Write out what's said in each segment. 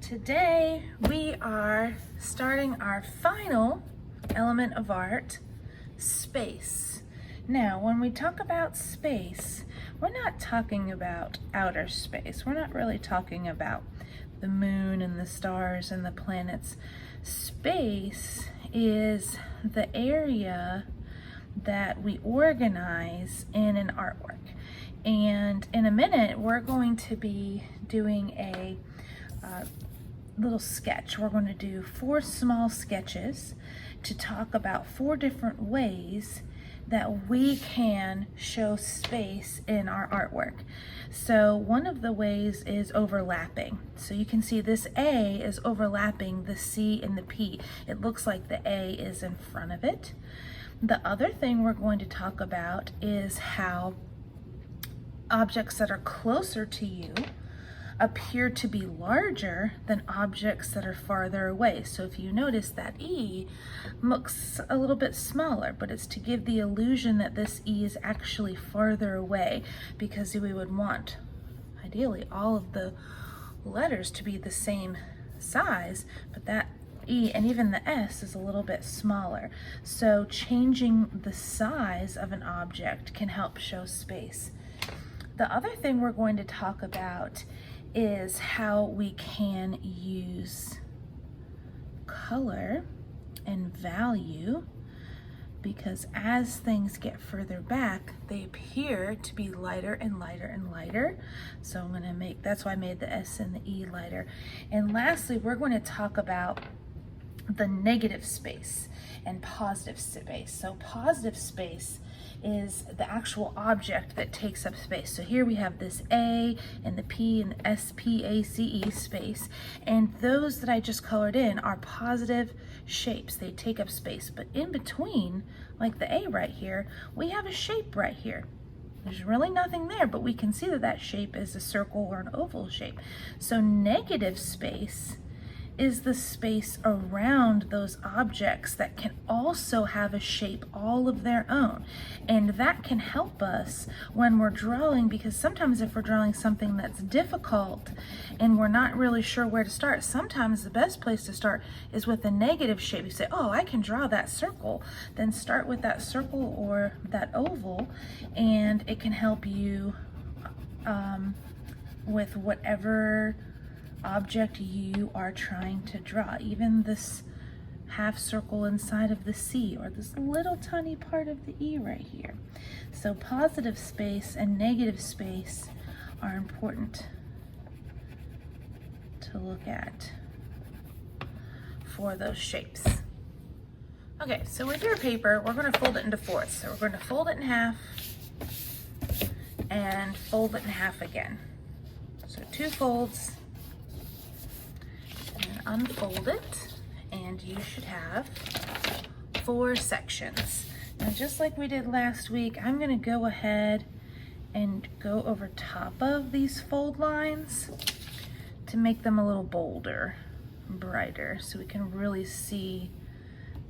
Today we are starting our final element of art, space. Now, when we talk about space, we're not talking about outer space. We're not really talking about the moon and the stars and the planets. Space is the area that we organize in an artwork. And in a minute, we're going to be doing a little sketch. We're going to do 4 small sketches to talk about 4 different ways that we can show space in our artwork. So one of the ways is overlapping. So you can see this A is overlapping the C and the P. It looks like the A is in front of it. The other thing we're going to talk about is how objects that are closer to you appear to be larger than objects that are farther away. So if you notice that E looks a little bit smaller, but it's to give the illusion that this E is actually farther away, because we would want, ideally, all of the letters to be the same size, but that E and even the S is a little bit smaller. So changing the size of an object can help show space. The other thing we're going to talk about is how we can use color and value, because as things get further back, they appear to be lighter and lighter and lighter. So I'm going to make, that's why I made the S and the E lighter. And lastly, we're going to talk about the negative space and positive space. So positive space is the actual object that takes up space. So here we have this A and the P and the S-P-A-C-E space, and those that I just colored in are positive shapes. They take up space, but in between, like the A right here, we have a shape right here. There's really nothing there, but we can see that that shape is a circle or an oval shape. So negative space is the space around those objects that can also have a shape all of their own. And that can help us when we're drawing, because sometimes if we're drawing something that's difficult and we're not really sure where to start, sometimes the best place to start is with a negative shape. You say, oh, I can draw that circle. Then start with that circle or that oval, and it can help you with whatever object you are trying to draw. Even this half circle inside of the C, or this little tiny part of the E right here. So positive space and negative space are important to look at for those shapes. Okay, so with your paper, we're going to fold it into fourths. So we're going to fold it in half and fold it in half again. So 2 folds, and unfold it, and you should have 4 sections. Now, just like we did last week, I'm going to go ahead and go over top of these fold lines to make them a little bolder, brighter, so we can really see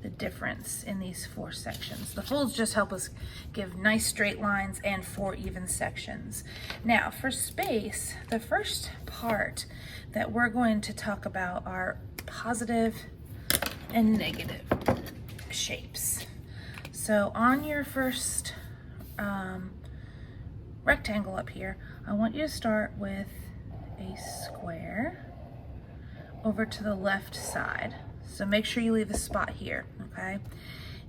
the difference in these 4 sections. The folds just help us give nice straight lines and 4 even sections. Now for space, the first part that we're going to talk about are positive and negative shapes. So on your first rectangle up here, I want you to start with a square over to the left side. So make sure you leave a spot here, okay?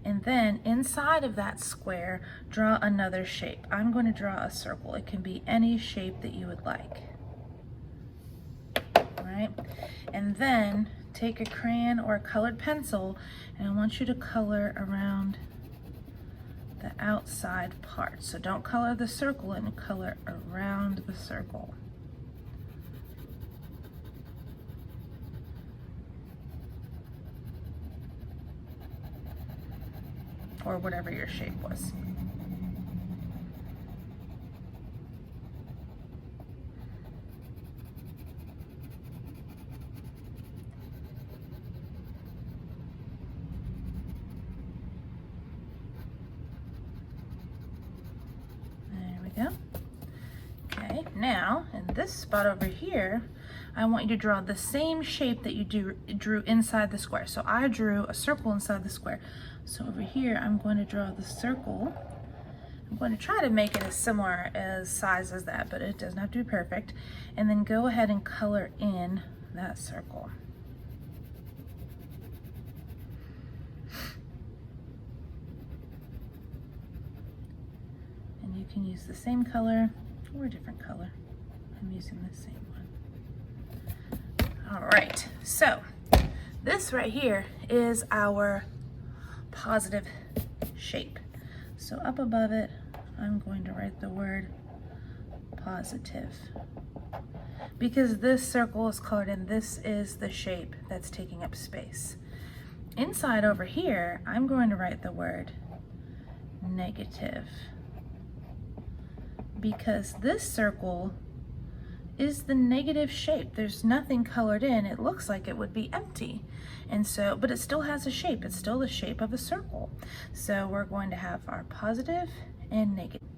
And then inside of that square, draw another shape. I'm going to draw a circle. It can be any shape that you would like. All right? And then take a crayon or a colored pencil, and I want you to color around the outside part. So don't color the circle in, color around the circle. Or whatever your shape was. There we go. Okay, now in this spot over here, I want you to draw the same shape that you drew inside the square. So I drew a circle inside the square. So over here, I'm going to draw the circle. I'm going to try to make it as similar as size as that, but it doesn't have to be perfect. And then go ahead and color in that circle. And you can use the same color or a different color. I'm using the same one. All right, so this right here is our positive shape. So up above it, I'm going to write the word positive. Because this circle is colored in, this is the shape that's taking up space. Inside over here, I'm going to write the word negative. Because this circle is the negative shape. There's nothing colored in. It looks like it would be empty. And so, but it still has a shape. It's still the shape of a circle. So we're going to have our positive and negative.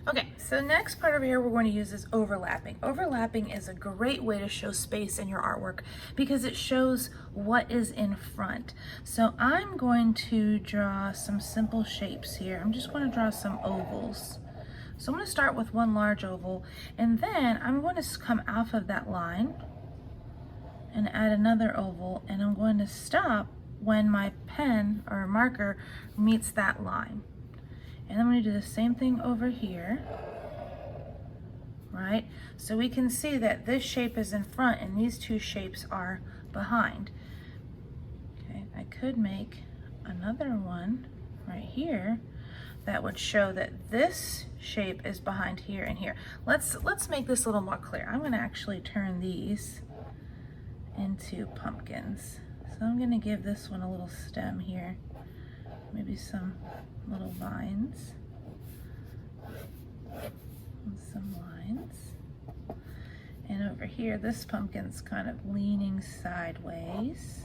Okay, so the next part over here we're going to use is overlapping. Overlapping is a great way to show space in your artwork because it shows what is in front. So I'm going to draw some simple shapes here. I'm just going to draw some ovals. So I'm going to start with one large oval, and then I'm going to come off of that line and add another oval, and I'm going to stop when my pen or marker meets that line. And I'm going to do the same thing over here, right? So we can see that this shape is in front and these two shapes are behind. Okay, I could make another one right here that would show that this shape is behind here and here. Let's make this a little more clear. I'm going to actually turn these into pumpkins. So I'm going to give this one a little stem here, maybe some little vines and some lines. And over here, this pumpkin's kind of leaning sideways.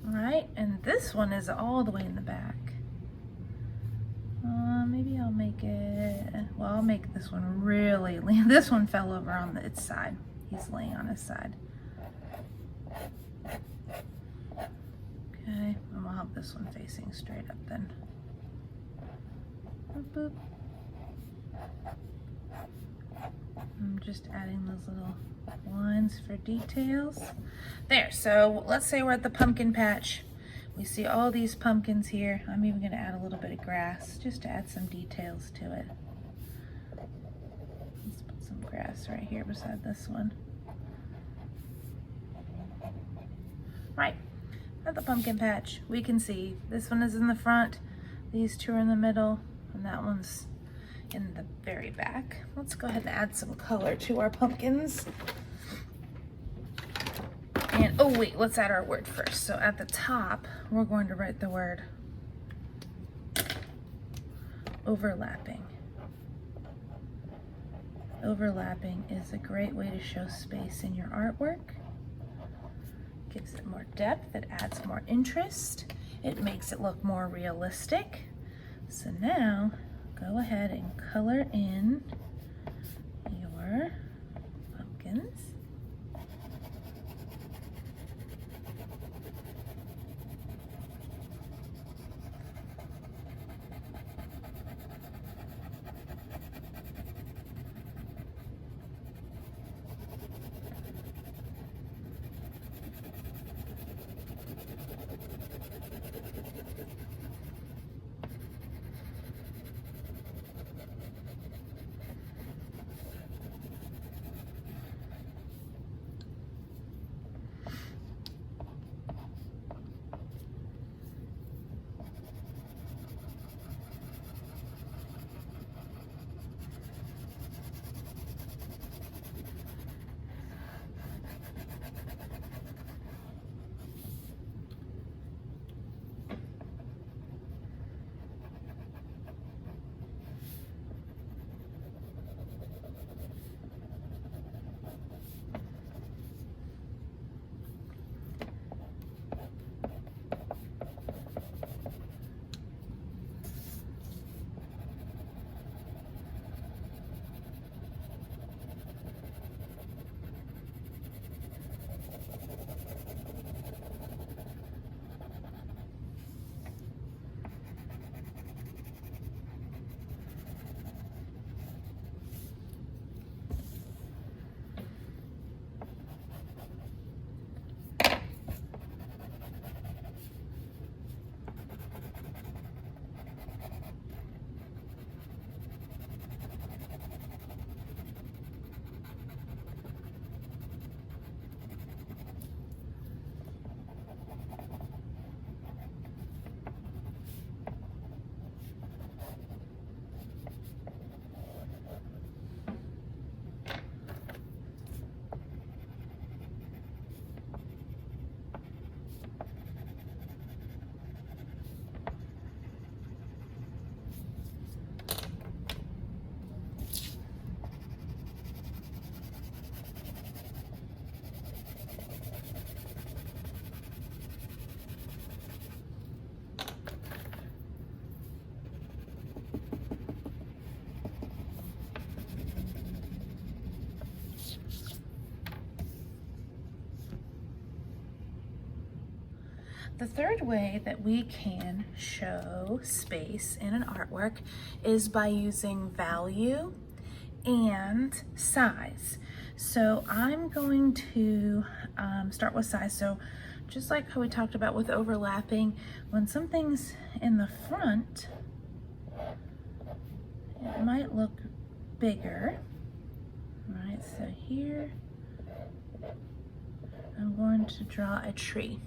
All right, and this one is all the way in the back. Maybe I'll make it, well, I'll make this one really lean. This one fell over on its side. He's laying on his side. Okay, and we'll have this one facing straight up then. Boop, boop. I'm just adding those little lines for details. There, so let's say we're at the pumpkin patch. We see all these pumpkins here. I'm even gonna add a little bit of grass just to add some details to it. Let's put some grass right here beside this one. Right, at the pumpkin patch, we can see this one is in the front, these two are in the middle, and that one's in the very back. Let's go ahead and add some color to our pumpkins. And, oh wait, let's add our word first. So at the top, we're going to write the word overlapping. Overlapping is a great way to show space in your artwork. Gives it more depth, it adds more interest, it makes it look more realistic. So now, go ahead and color in your pumpkins. the third way that we can show space in an artwork is by using value and size. So I'm going to start with size. So just like how we talked about with overlapping, when something's in the front, it might look bigger. All right, so here I'm going to draw a tree,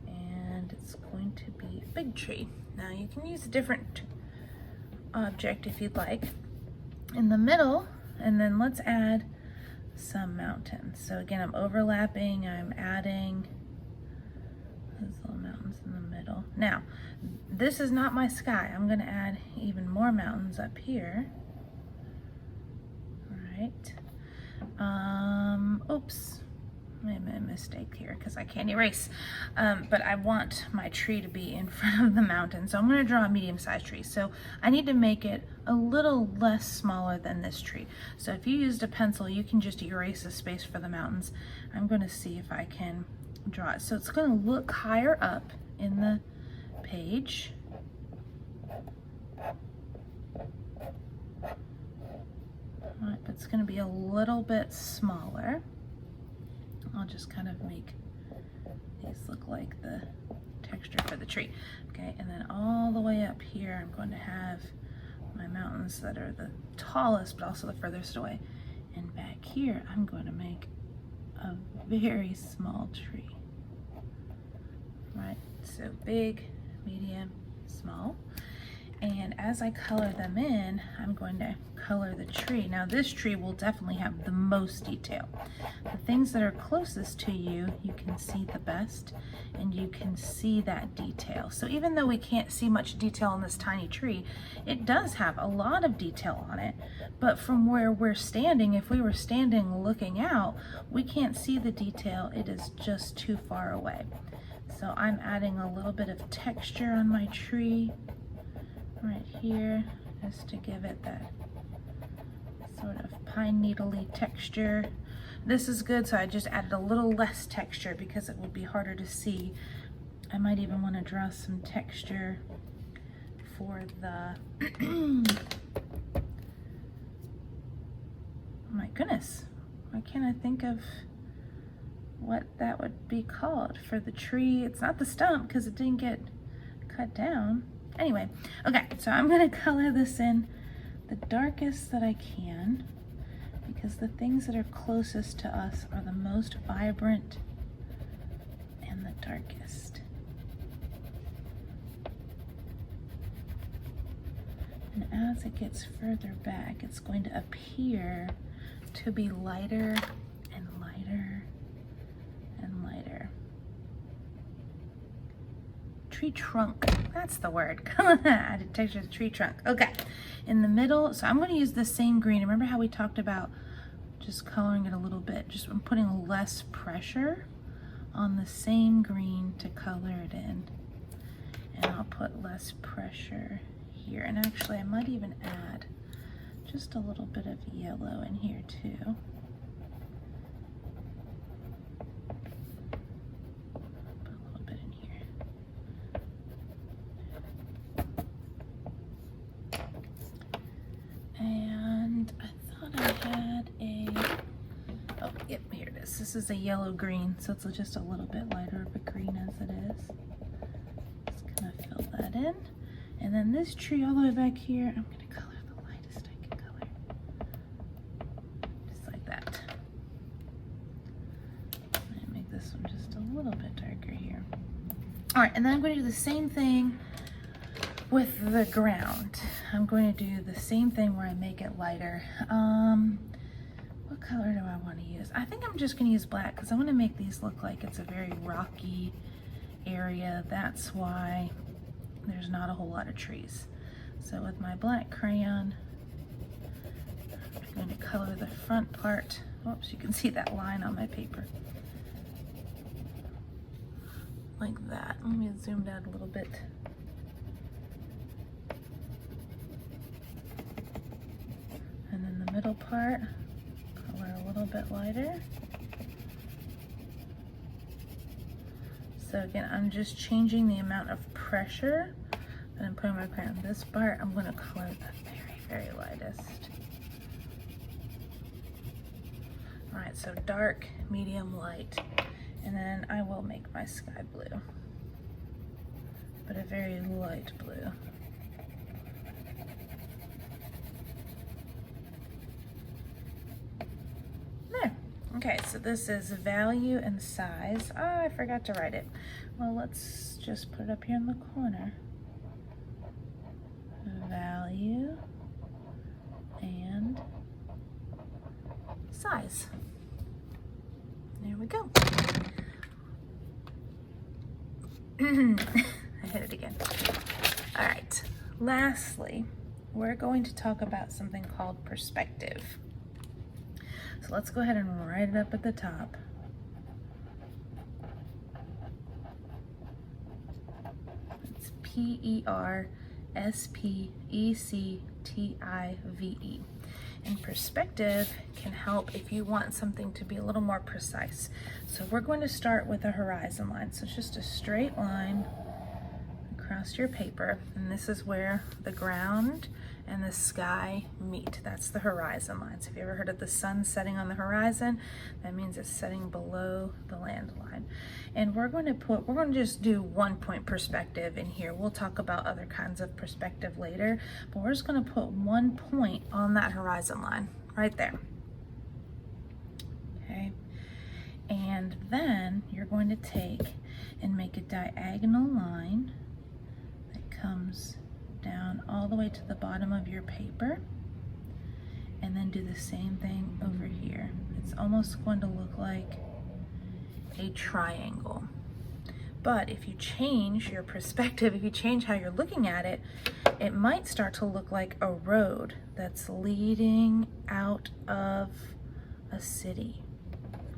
and it's going to be a big tree. Now you can use a different object if you'd like in the middle, and then let's add some mountains. So again, I'm overlapping, I'm adding those little mountains in the middle. Now, this is not my sky. I'm gonna add even more mountains up here. All right. Oops, I made a mistake here because I can't erase. But I want my tree to be in front of the mountain. So I'm gonna draw a medium-sized tree. So I need to make it a little less smaller than this tree. So if you used a pencil, you can just erase the space for the mountains. I'm gonna see if I can draw it. So it's gonna look higher up in the page. All right, but it's gonna be a little bit smaller. I'll just kind of make these look like the texture for the tree. Okay, and then all the way up here, I'm going to have my mountains that are the tallest, but also the furthest away. And back here, I'm going to make a very small tree. Right, so big, medium, small. And as I color them in, I'm going to color the tree. Now this tree will definitely have the most detail. The things that are closest to you, you can see the best, and you can see that detail. So even though we can't see much detail on this tiny tree, it does have a lot of detail on it. But from where we're standing, if we were standing looking out, we can't see the detail. It is just too far away. So I'm adding a little bit of texture on my tree right here, just to give it that sort of pine needle-y texture. This is good, so I just added a little less texture because it would be harder to see. I might even want to draw some texture for the my goodness, why can't I think of what that would be called for the tree? It's not the stump because it didn't get cut down. Anyway, okay, so I'm gonna color this in the darkest that I can because the things that are closest to us are the most vibrant and the darkest. And as it gets further back, it's going to appear to be lighter and lighter and lighter. Tree trunk, that's the word. Added texture to the tree trunk. Okay, in the middle, so I'm going to use the same green. Remember how we talked about just coloring it a little bit? Just I'm putting less pressure on the same green to color it in. And I'll put less pressure here. And actually, I might even add just a little bit of yellow in here too. This is a yellow green, so it's just a little bit lighter of a green as it is. Just gonna fill that in. And then this tree all the way back here, I'm gonna color the lightest I can color. Just like that. And make this one just a little bit darker here. All right, and then I'm going to do the same thing with the ground. I'm going to do the same thing where I make it lighter. What color do I want to use? I think I'm just going to use black because I want to make these look like it's a very rocky area. That's why there's not a whole lot of trees. So with my black crayon, I'm going to color the front part. Oops, you can see that line on my paper. Like that. Let me zoom out a little bit. And then the middle part, color a little bit lighter. So again, I'm just changing the amount of pressure that I'm putting my crayon. This part, I'm gonna color the very, very lightest. All right, so dark, medium, light. And then I will make my sky blue, but a very light blue. There. Okay, so this is value and size. Oh, I forgot to write it. Well, let's just put it up here in the corner. Value and size. There we go. I hit it again. All right, lastly, we're going to talk about something called perspective. So let's go ahead and write it up at the top. It's P-E-R-S-P-E-C-T-I-V-E. And perspective can help if you want something to be a little more precise. So we're going to start with a horizon line. So it's just a straight line across your paper, and this is where the ground and the sky meet. That's the horizon line. So if you ever heard of the sun setting on the horizon, that means it's setting below the land line. And we're going to just do 1 point perspective in here. We'll talk about other kinds of perspective later, but we're just going to put 1 point on that horizon line right there. Okay. And then you're going to take and make a diagonal line that comes down all the way to the bottom of your paper, and then do the same thing over here. It's almost going to look like a triangle. But if you change your perspective, if you change how you're looking at it, it might start to look like a road that's leading out of a city,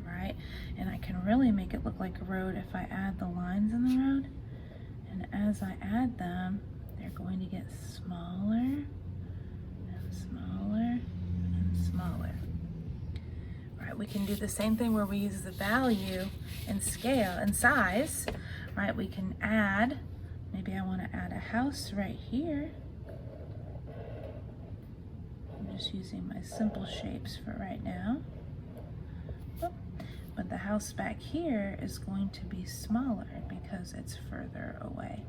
right? And I can really make it look like a road if I add the lines in the road. And as I add them, they're going to get smaller and smaller and smaller. All right, we can do the same thing where we use the value and scale and size, right? We can add, maybe I want to add a house right here. I'm just using my simple shapes for right now. But the house back here is going to be smaller because it's further away.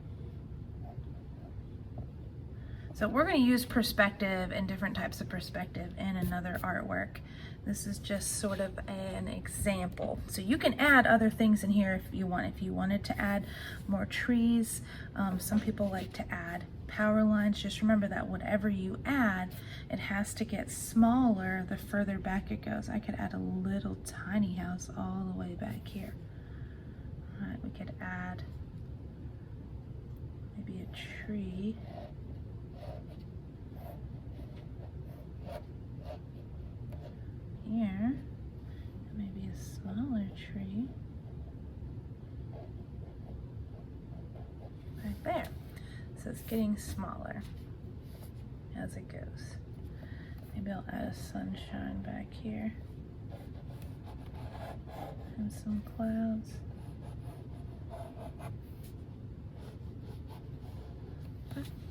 So we're going to use perspective and different types of perspective in another artwork. This is just sort of an example. So you can add other things in here if you want. If you wanted to add more trees, some people like to add power lines. Just remember that whatever you add, it has to get smaller the further back it goes. I could add a little tiny house all the way back here. All right, we could add maybe a tree. Here, maybe a smaller tree right there. So it's getting smaller as it goes. Maybe I'll add a sunshine back here and some clouds.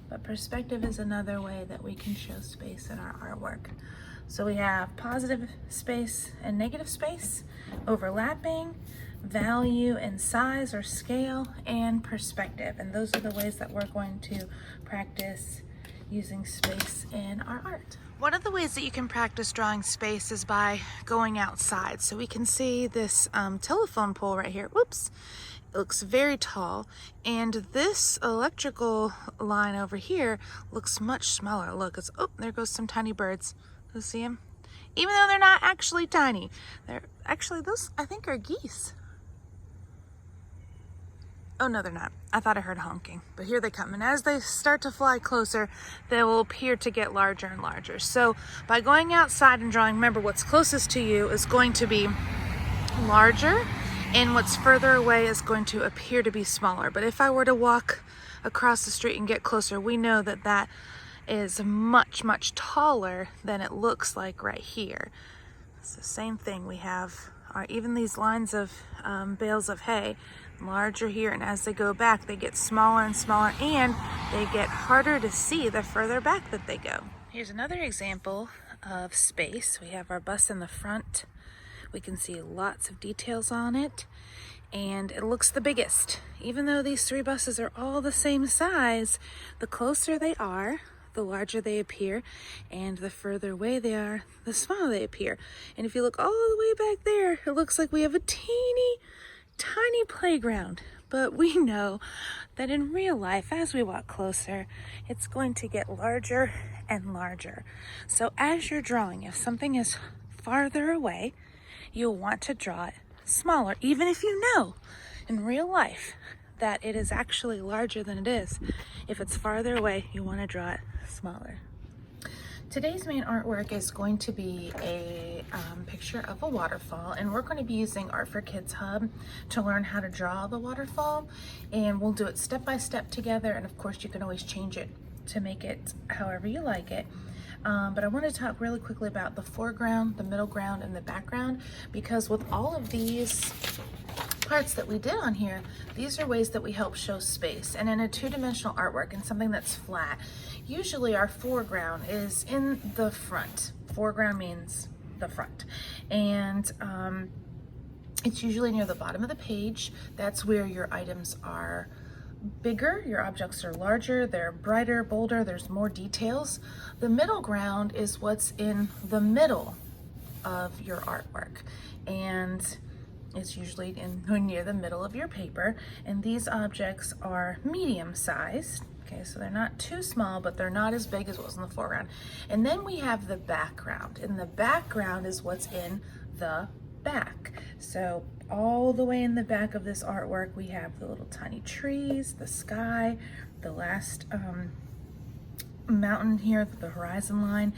But perspective is another way that we can show space in our artwork. So we have positive space and negative space, overlapping, value and size or scale, and perspective. And those are the ways that we're going to practice using space in our art. One of the ways that you can practice drawing space is by going outside. So we can see this telephone pole right here. Whoops. It looks very tall, and this electrical line over here looks much smaller. Look, it's, oh, there goes some tiny birds. You see them? Even though they're not actually tiny. They're actually, those I think are geese. Oh no, they're not. I thought I heard honking, but here they come. And as they start to fly closer, they will appear to get larger and larger. So by going outside and drawing, remember what's closest to you is going to be larger, and what's further away is going to appear to be smaller. But if I were to walk across the street and get closer, we know that that is much, much taller than it looks like right here. It's the same thing. We have even these lines of bales of hay. larger here, and as they go back, they get smaller and smaller, and they get harder to see the further back that they go. Here's another example of space. We have our bus in the front. We can see lots of details on it, and it looks the biggest. Even though these three buses are all the same size, the closer they are, the larger they appear, and the further away they are, the smaller they appear. And if you look all the way back there, it looks like we have a teeny tiny playground. But we know that in real life, as we walk closer, it's going to get larger and larger. So as you're drawing, if something is farther away, you'll want to draw it smaller, even if you know in real life that it is actually larger than it is. If it's farther away, you want to draw it smaller. Today's main artwork is going to be a picture of a waterfall, and we're going to be using Art for Kids Hub to learn how to draw the waterfall, and we'll do it step by step together, and of course you can always change it to make it however you like it. But I want to talk really quickly about the foreground, the middle ground, and the background, because with all of these parts that we did on here, these are ways that we help show space. And in a two-dimensional artwork and something that's flat, usually our foreground is in the front. Foreground means the front. And it's usually near the bottom of the page. That's where your items are bigger, your objects are larger, they're brighter, bolder, there's more details. The middle ground is what's in the middle of your artwork, and it's usually near the middle of your paper. And these objects are medium sized. Okay, so they're not too small, but they're not as big as what was in the foreground. And then we have the background, and the background is what's in the back. So all the way in the back of this artwork, we have the little tiny trees, the sky, the last mountain here, the horizon line,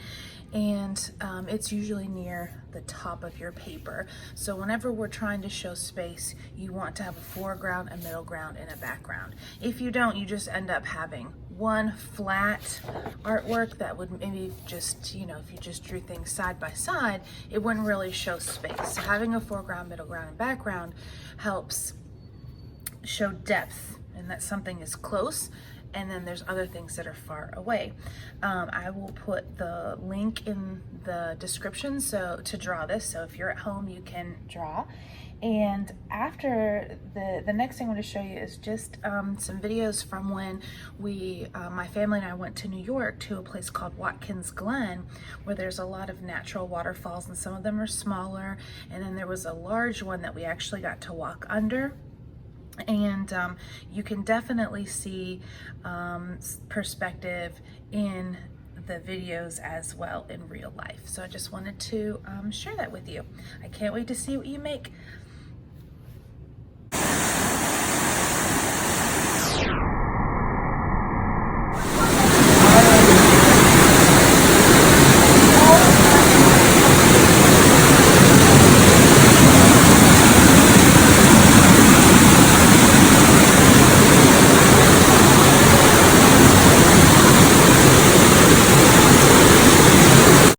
and it's usually near the top of your paper. So whenever we're trying to show space, you want to have a foreground, a middle ground, and a background. If you don't, you just end up having one flat artwork that would maybe just, you know, if you just drew things side by side, it wouldn't really show space. So having a foreground, middle ground, and background helps show depth, and that something is close, and then there's other things that are far away. I will put the link in the description so to draw this, so if you're at home you can draw. And after the next thing I want to show you is just some videos from when we, my family and I went to New York to a place called Watkins Glen, where there's a lot of natural waterfalls, and some of them are smaller, and then there was a large one that we actually got to walk under. And you can definitely see perspective in the videos as well in real life. So I just wanted to share that with you. I can't wait to see what you make.